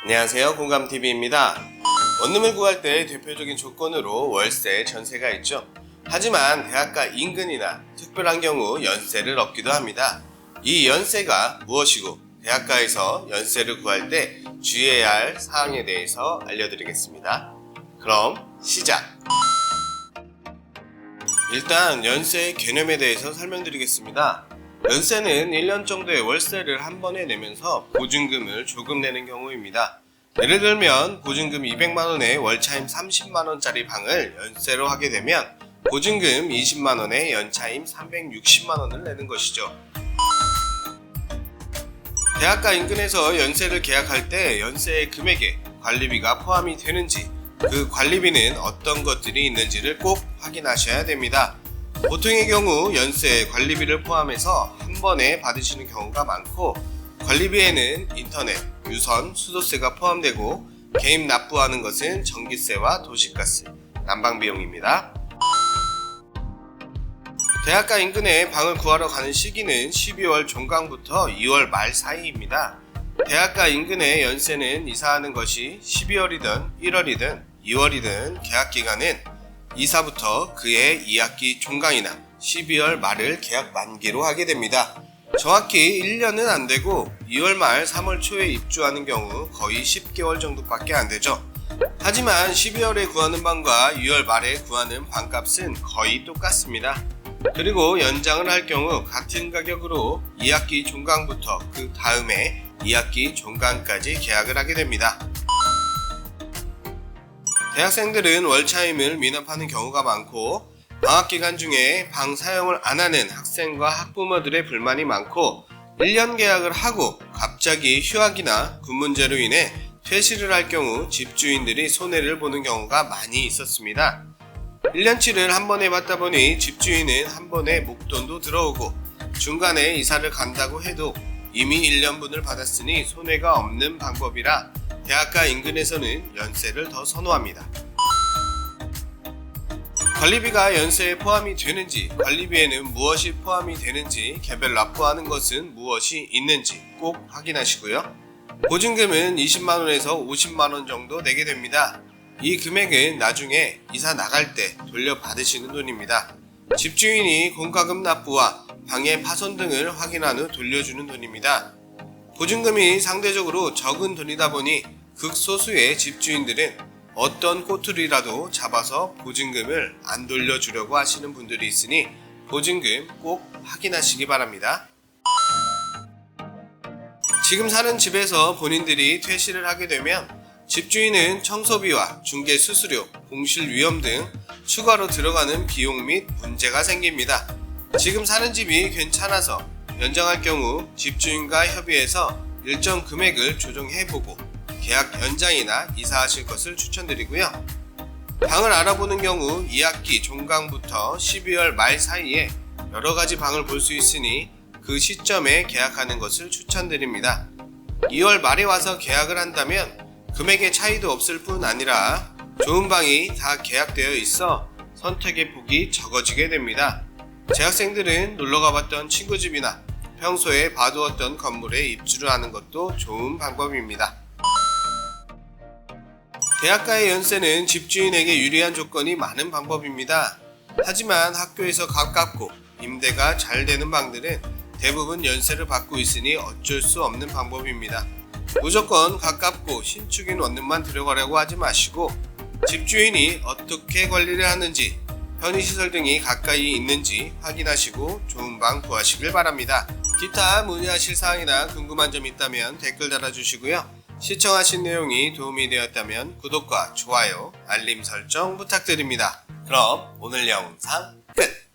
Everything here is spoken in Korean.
안녕하세요, 공감TV입니다. 원룸을 구할 때 대표적인 조건으로 월세, 전세가 있죠. 하지만 대학가 인근이나 특별한 경우 연세를 얻기도 합니다. 이 연세가 무엇이고 대학가에서 연세를 구할 때 주의해야 할 사항에 대해서 알려드리겠습니다. 그럼 시작! 일단 연세의 개념에 대해서 설명드리겠습니다. 연세는 1년 정도의 월세를 한 번에 내면서 보증금을 조금 내는 경우입니다. 예를 들면 보증금 200만원에 월차임 30만원짜리 방을 연세로 하게 되면 보증금 20만원에 연차임 360만원을 내는 것이죠. 대학가 인근에서 연세를 계약할 때 연세의 금액에 관리비가 포함이 되는지, 그 관리비는 어떤 것들이 있는지를 꼭 확인하셔야 됩니다. 보통의 경우 연세 관리비를 포함해서 한 번에 받으시는 경우가 많고, 관리비에는 인터넷, 유선, 수도세가 포함되고 개인 납부하는 것은 전기세와 도시가스, 난방비용입니다. 대학가 인근에 방을 구하러 가는 시기는 12월 종강부터 2월 말 사이입니다. 대학가 인근의 연세는 이사하는 것이 12월이든 1월이든 2월이든 계약기간은 이사부터 그해 2학기 종강이나 12월 말을 계약 만기로 하게 됩니다. 정확히 1년은 안되고 2월 말 3월 초에 입주하는 경우 거의 10개월 정도밖에 안되죠. 하지만 12월에 구하는 방과 2월 말에 구하는 방값은 거의 똑같습니다. 그리고 연장을 할 경우 같은 가격으로 2학기 종강부터 그 다음에 2학기 종강까지 계약을 하게 됩니다. 대학생들은 월차임을 미납하는 경우가 많고, 방학기간 중에 방 사용을 안 하는 학생과 학부모들의 불만이 많고, 1년 계약을 하고 갑자기 휴학이나 군 문제로 인해 퇴실을 할 경우 집주인들이 손해를 보는 경우가 많이 있었습니다. 1년치를 한 번에 받다 보니 집주인은 한 번에 목돈도 들어오고, 중간에 이사를 간다고 해도 이미 1년분을 받았으니 손해가 없는 방법이라 대학가 인근에서는 연세를 더 선호합니다. 관리비가 연세에 포함이 되는지, 관리비에는 무엇이 포함이 되는지, 개별 납부하는 것은 무엇이 있는지 꼭 확인하시고요. 보증금은 20만원에서 50만원 정도 내게 됩니다. 이 금액은 나중에 이사 나갈 때 돌려받으시는 돈입니다. 집주인이 공과금 납부와 방해 파손 등을 확인한 후 돌려주는 돈입니다. 보증금이 상대적으로 적은 돈이다 보니 극소수의 집주인들은 어떤 꼬투리라도 잡아서 보증금을 안 돌려주려고 하시는 분들이 있으니 보증금 꼭 확인하시기 바랍니다. 지금 사는 집에서 본인들이 퇴실을 하게 되면 집주인은 청소비와 중개 수수료, 공실 위험 등 추가로 들어가는 비용 및 문제가 생깁니다. 지금 사는 집이 괜찮아서 연장할 경우 집주인과 협의해서 일정 금액을 조정해보고 계약 연장이나 이사하실 것을 추천드리고요. 방을 알아보는 경우 2학기 종강부터 12월 말 사이에 여러가지 방을 볼 수 있으니 그 시점에 계약하는 것을 추천드립니다. 2월 말에 와서 계약을 한다면 금액의 차이도 없을 뿐 아니라 좋은 방이 다 계약되어 있어 선택의 폭이 적어지게 됩니다. 재학생들은 놀러가봤던 친구 집이나 평소에 봐두었던 건물에 입주를 하는 것도 좋은 방법입니다. 대학가의 연세는 집주인에게 유리한 조건이 많은 방법입니다. 하지만 학교에서 가깝고 임대가 잘 되는 방들은 대부분 연세를 받고 있으니 어쩔 수 없는 방법입니다. 무조건 가깝고 신축인 원룸만 들어가려고 하지 마시고 집주인이 어떻게 관리를 하는지, 편의시설 등이 가까이 있는지 확인하시고 좋은 방 구하시길 바랍니다. 기타 문의하실 사항이나 궁금한 점 있다면 댓글 달아주시고요. 시청하신 내용이 도움이 되었다면 구독과 좋아요, 알림 설정 부탁드립니다. 그럼 오늘 영상 끝!